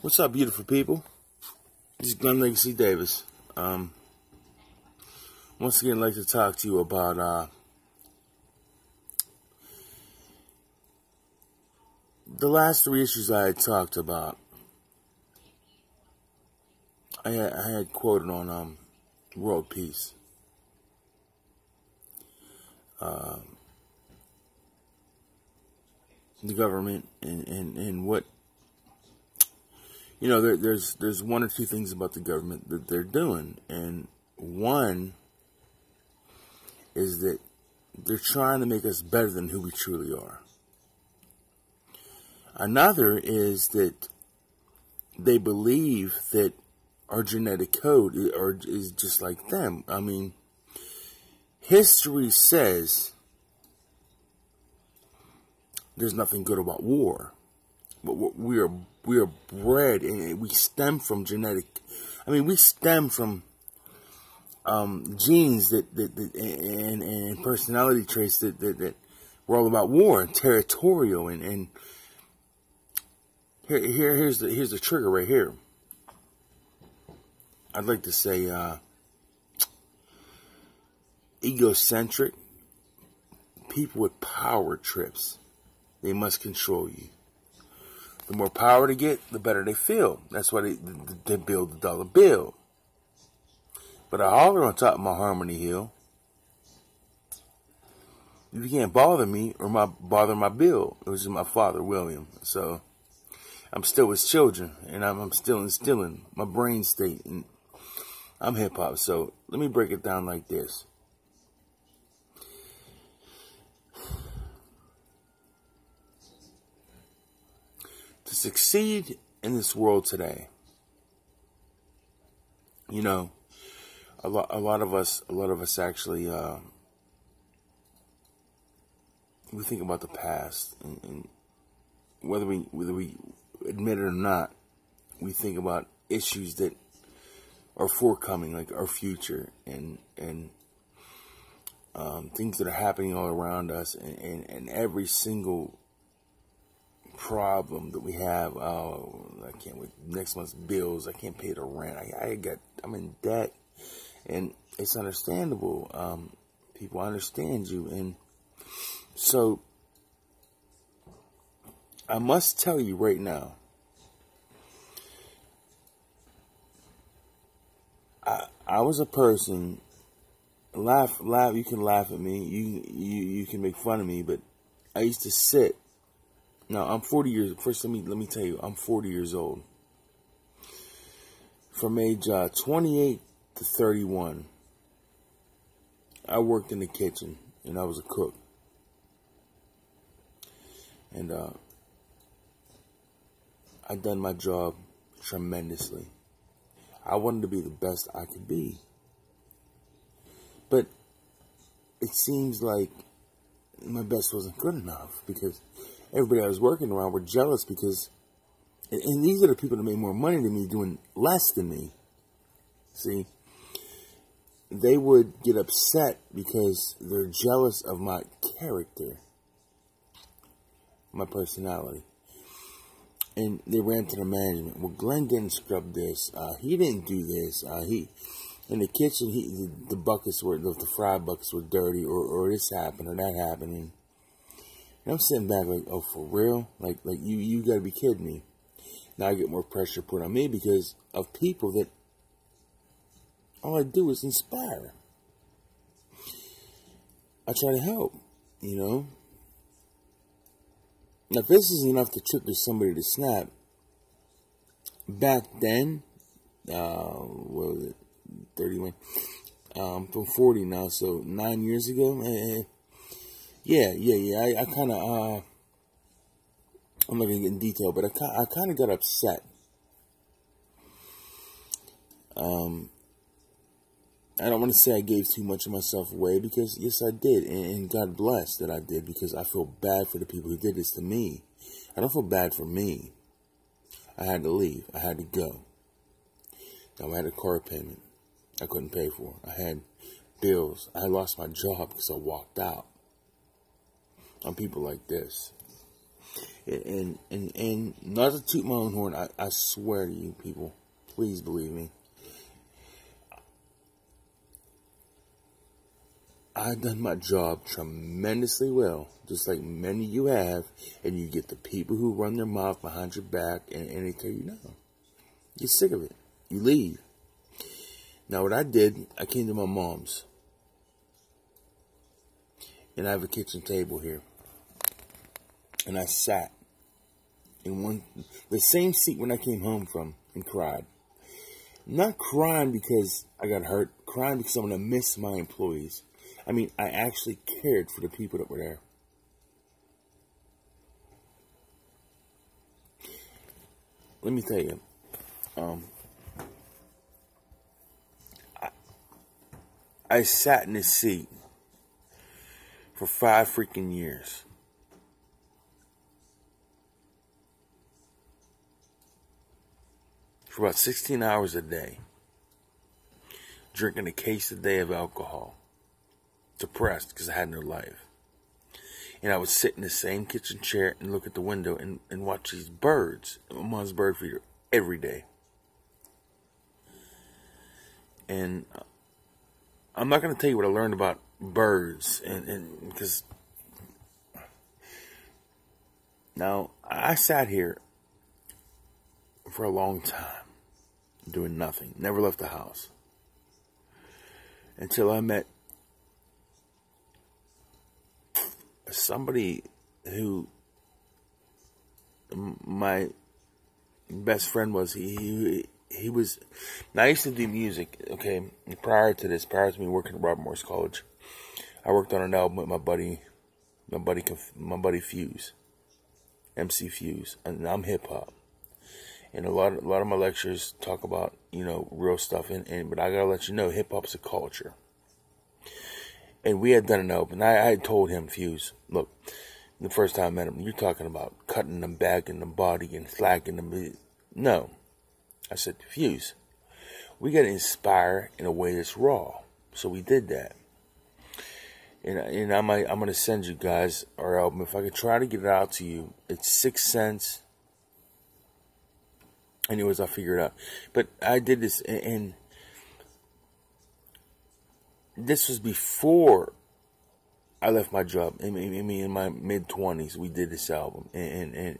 What's up, beautiful people? This is Glen Legacy Davis. Once again, I'd like to talk to you about the last three issues I had talked about. I had quoted on world peace. The government and what, you know, there's one or two things about the government that they're doing, and one is that they're trying to make us better than who we truly are. Another is that they believe that our genetic code is just like them. I mean, history says there's nothing good about war. But we are bred, and we stem from genetic. I mean, we stem from genes and personality traits that were all about war and territorial. And here's the trigger right here. I'd like to say egocentric people with power trips. They must control you. The more power they get, the better they feel. That's why they build the dollar bill. But I holler on top of my Harmony Hill. You can't bother me or bother my bill. It was my father, William. So I'm still his children, and I'm still instilling my brain state. And I'm hip hop. So let me break it down like this. To succeed in this world today, you know, a lot of us actually we think about the past, and whether we admit it or not, we think about issues that are forthcoming, like our future, and things that are happening all around us, and every single problem that we have. Oh, I can't wait. Next month's bills, I can't pay the rent. I'm in debt, and it's understandable. People understand you, and so I must tell you right now, I was a person. Laugh. You can laugh at me. You can make fun of me, but I used to sit. Now, I'm 40 years, first let me tell you, I'm 40 years old. From age 28 to 31, I worked in the kitchen, and I was a cook. And I done my job tremendously. I wanted to be the best I could be. But it seems like my best wasn't good enough, because everybody I was working around were jealous because, and these are the people that made more money than me doing less than me. See, they would get upset because they're jealous of my character, my personality. And they ran to the management. Well, Glen didn't scrub this. He didn't do this. In the kitchen, the buckets were, the fry buckets were dirty, or this happened, or that happened. And I'm sitting back like, oh, for real? Like you gotta be kidding me. Now I get more pressure put on me because of people that all I do is inspire. I try to help, you know. Now, if this is enough to trigger somebody to snap, back then, what was it, 31? I'm 40 now, so 9 years ago, Yeah. I kind of, I'm not going to get in detail, but I kind of got upset. I don't want to say I gave too much of myself away, because yes, I did. And God bless that I did, because I feel bad for the people who did this to me. I don't feel bad for me. I had to leave. I had to go. Now, I had a car payment I couldn't pay for. I had bills. I lost my job because I walked out on people like this. And not to toot my own horn, I swear to you people, please believe me, I've done my job tremendously well, just like many of you have, and you get the people who run their mouth behind your back, and they tell you no. You're sick of it. You leave. Now what I did, I came to my mom's, and I have a kitchen table here, and I sat in the same seat when I came home from, and cried. Not crying because I got hurt, crying because I'm going to miss my employees. I mean, I actually cared for the people that were there. Let me tell you, I sat in this seat for 5 freaking years. For about 16 hours a day, drinking a case a day of alcohol. Depressed because I had no life. And I would sit in the same kitchen chair and look at the window and watch these birds. My mom's bird feeder every day. And I'm not going to tell you what I learned about birds. And because now I sat here for a long time doing nothing. Never left the house. Until I met somebody who my best friend was. He was. Now I used to do music. Okay, prior to me working at Robert Morris College, I worked on an album with my buddy Fuse, MC Fuse, and I'm hip hop. And a lot of my lectures talk about real stuff. But I gotta let you know, hip hop's a culture. And we had done an album. I had told him, Fuse, look, the first time I met him, you're talking about cutting them back in the body and slacking them. No. I said, Fuse, we got to inspire in a way that's raw. So we did that. And I'm going to send you guys our album. If I could try to get it out to you, it's 6 cents. Anyways, I'll figure it out. But I did this, and this was before I left my job. I mean, in my mid-20s, we did this album, and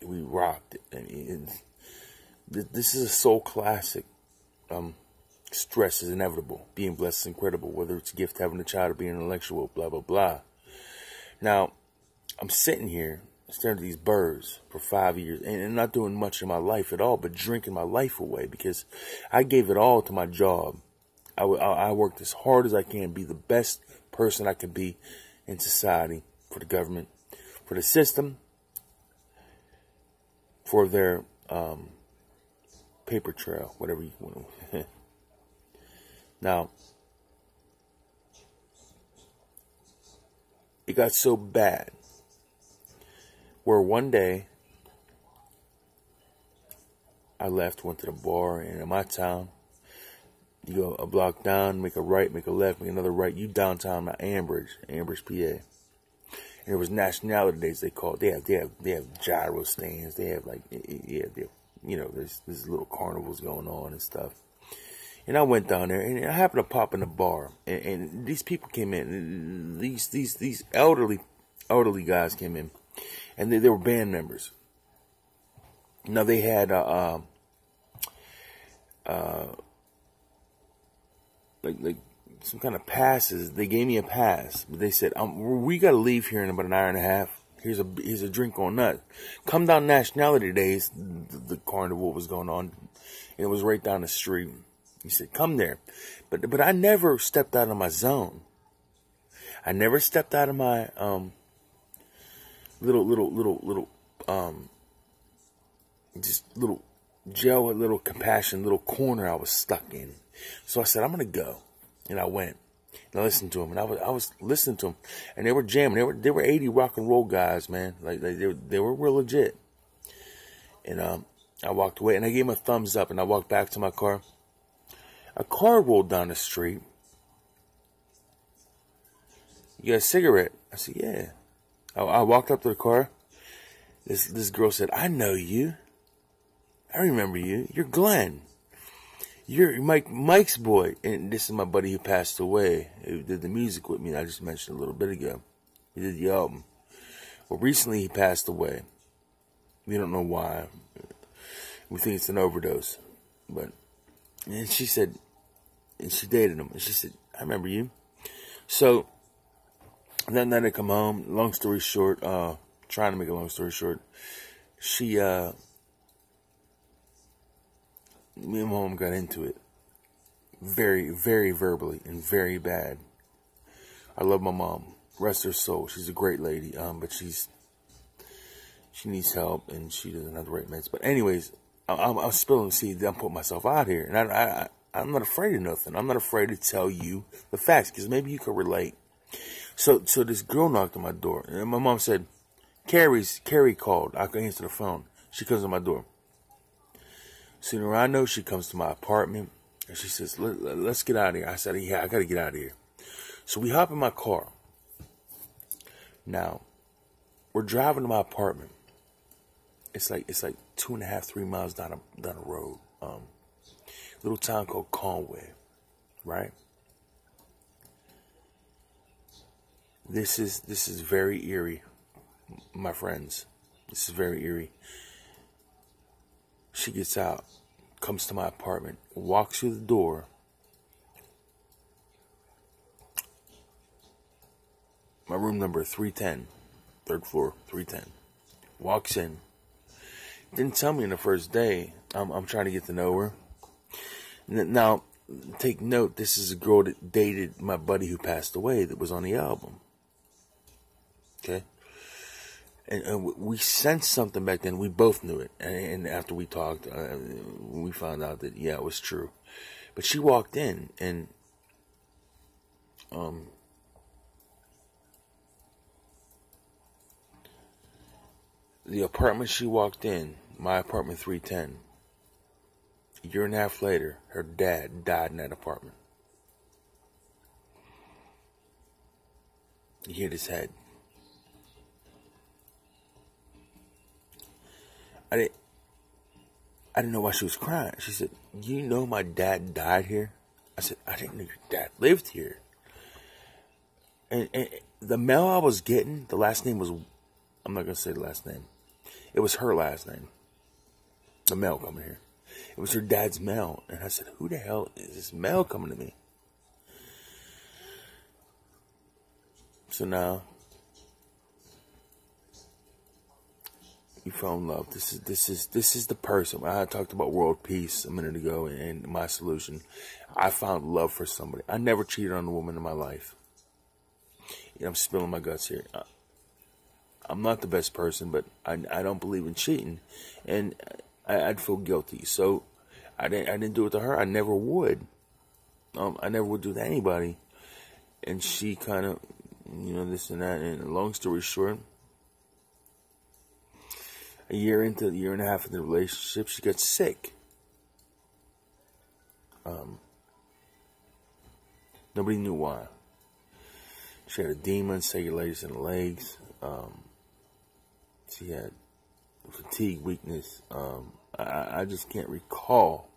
we rocked it. I mean, this is a soul classic. Stress is inevitable. Being blessed is incredible. Whether it's a gift, having a child, or being intellectual, blah, blah, blah. Now, I'm sitting here staring at these birds for 5 years and not doing much in my life at all, but drinking my life away because I gave it all to my job. I worked as hard as I can, be the best person I can be in society, for the government, for the system, for their paper trail, whatever you want to. Now, it got so bad where one day I left, went to the bar, and in my town, you go a block down, make a right, make a left, make another right. You downtown Ambridge, PA. And it was nationality days, they call it. They have gyro stands. They have there's little carnivals going on and stuff. And I went down there, and I happened to pop in the bar, and these people came in. And these elderly guys came in, and they were band members. Now they had like some kind of passes. They gave me a pass, but they said, we got to leave here in about an hour and a half. Here's a drink on us. Come down nationality days. The carnival was going on, and it was right down the street. He said, come there. But I never stepped out of my zone. I never stepped out of my little just little jail, little compassion, little corner I was stuck in. So I said, I'm going to go. And I went. And I listened to them. And I was listening to them. And they were jamming. They were 80 rock and roll guys, man. Like they were real legit. And I walked away. And I gave them a thumbs up. And I walked back to my car. A car rolled down the street. You got a cigarette? I said, yeah. I walked up to the car. This girl said, "I know you. I remember you. You're Glen. You're Mike's boy." And this is my buddy who passed away, who did the music with me. I just mentioned a little bit ago. He did the album. Well, recently he passed away. We don't know why. We think it's an overdose. But, and she said, and she dated him. And she said, "I remember you." So, that night I come home. Long story short, trying to make a long story short, she, me and Mom got into it. Very, very verbally and very bad. I love my mom. Rest her soul. She's a great lady. But she needs help and she doesn't have the right meds. But anyways, I'm spilling seeds. I'm putting myself out here, and I'm not afraid of nothing. I'm not afraid to tell you the facts because maybe you could relate. So this girl knocked on my door, and my mom said, Carrie called. I could answer the phone. She comes to my door. Sooner I know, she comes to my apartment, and she says, "Let's get out of here." I said, "Yeah, I got to get out of here." So we hop in my car. Now, we're driving to my apartment. It's like 2.5, 3 miles down a road. Little town called Conway, right? This is very eerie, my friends. This is very eerie. She gets out, comes to my apartment, walks through the door. My room number 310, third floor, 310. Walks in. Didn't tell me in the first day. I'm trying to get to know her. Now, take note, this is a girl that dated my buddy who passed away that was on the album. Okay? And we sensed something back then. We both knew it. And after we talked, we found out that, yeah, it was true. But she walked in, and the apartment she walked in, my apartment 310, a year and a half later, her dad died in that apartment. He hit his head. I didn't know why she was crying. She said, "You know my dad died here?" I said, "I didn't know your dad lived here." And the mail I was getting, the last name was, I'm not going to say the last name. It was her last name. The mail coming here. It was her dad's mail. And I said, "Who the hell is this mail coming to me?" So now, we fell in love. This is the person. I talked about world peace a minute ago and my solution. I found love for somebody. I never cheated on a woman in my life. I'm spilling my guts here. I'm not the best person, but I don't believe in cheating, and I'd feel guilty. So I didn't do it to her. I never would. I never would do it to anybody. And she kind of, this and that. And long story short, a year and a half into the relationship, she got sick. Nobody knew why. She had edema and cellulitis in the legs. She had fatigue, weakness. I just can't recall.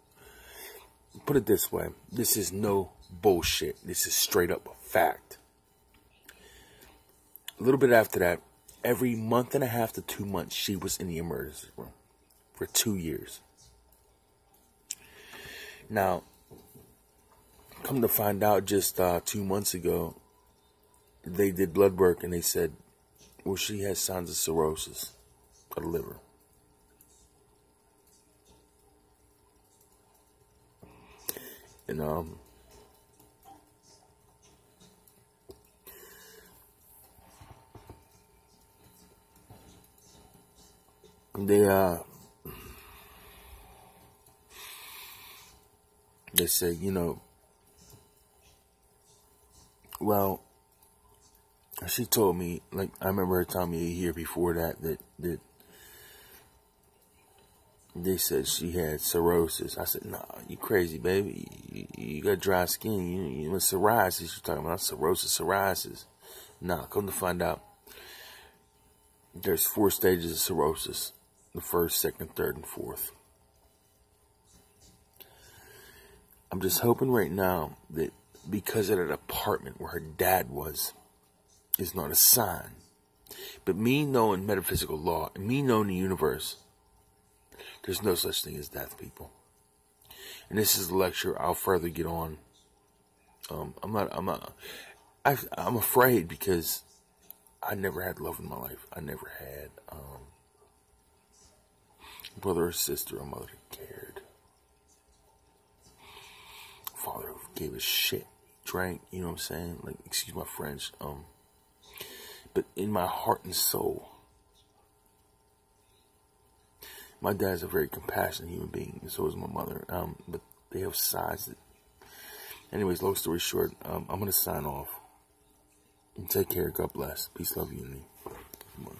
Put it this way. This is no bullshit. This is straight up a fact. A little bit after that, every month and a half to 2 months, she was in the emergency room for 2 years. Now, come to find out, just 2 months ago, they did blood work and they said, well, she has signs of cirrhosis of the liver. And they said, well, she told me, like, I remember her telling me a year before that they said she had cirrhosis. I said, "Nah, you crazy, baby. You got dry skin. You with psoriasis. You're talking about cirrhosis. Nah, come to find out, There's 4 stages of cirrhosis. The first, second, third, and fourth. I'm just hoping right now that because of that apartment where her dad was is not a sign. But me knowing metaphysical law, and me knowing the universe, there's no such thing as death, people. And this is a lecture I'll further get on. I'm afraid because I never had love in my life. I never had a brother or sister or mother who cared. Father who gave a shit. Drank, you know what I'm saying? Like, excuse my French. But in my heart and soul, my dad's a very compassionate human being, and so is my mother. But they have sides that... Anyways, long story short, I'm going to sign off. And take care. God bless. Peace, love, unity. Come on.